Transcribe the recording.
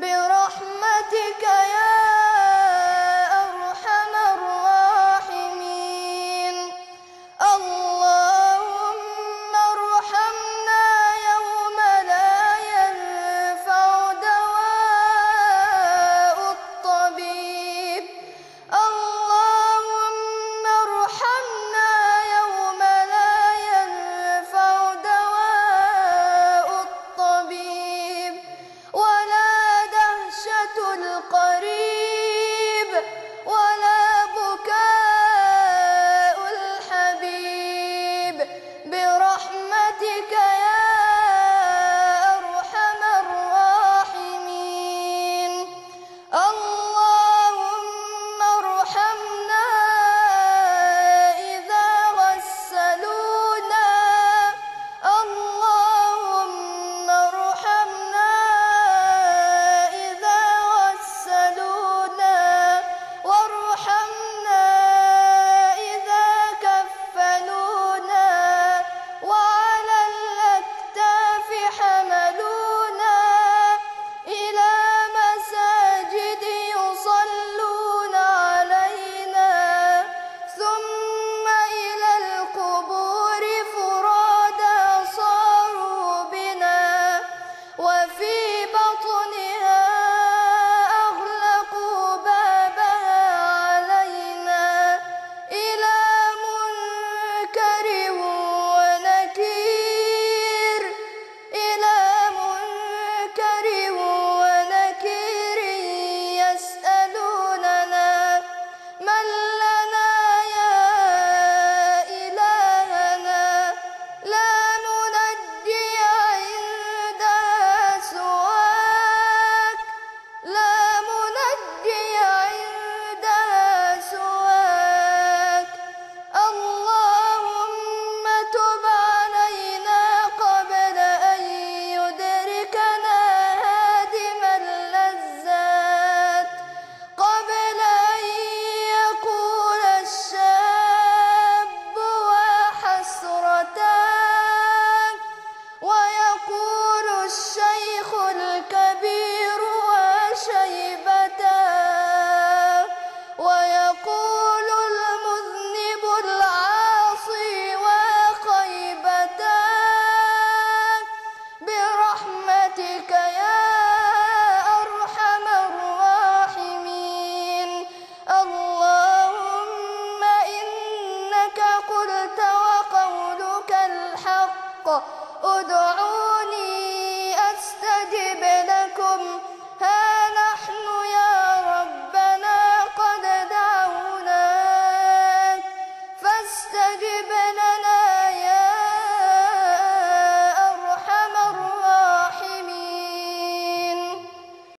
برحمتك يا أرحم الراحمين. اللهم ارحمنا يوم لا ينفع دواء الطبيب. اللهم ارحمنا يوم لا ينفع دواء الطبيب ولا دهشة القريب ولا بكاء الحبيب برحمتك يا أرحم الراحمين. اللهم ارحمنا إذا غسلونا. اللهم ارحمنا إذا غسلونا وارحمنا إذا كفنونا وعلى الأكتاف حملونا إلى مساجد يصلون علينا ثم إلى القبور فرادى صاروا بنا وفي بطنها أغلقوا بابها علينا إلى منكر ونكير إلى منكر ونكير يسألوننا من لنا يا إلهنا لا ننجي عندها سواك لا منجي عندها سواك. اللهم تب علينا قبل أن يدركنا هادم اللذات قبل أن يقول الشاب وحسرتان ويقول الشيخ الكبير وشيبتان ويقول المذنب العاصي وخيبتان برحمتك يا أرحم الراحمين. اللهم إنك قلت وقولك الحق ادعوني أستجب لكم. ها نحن يا ربنا قد دعوناك فاستجب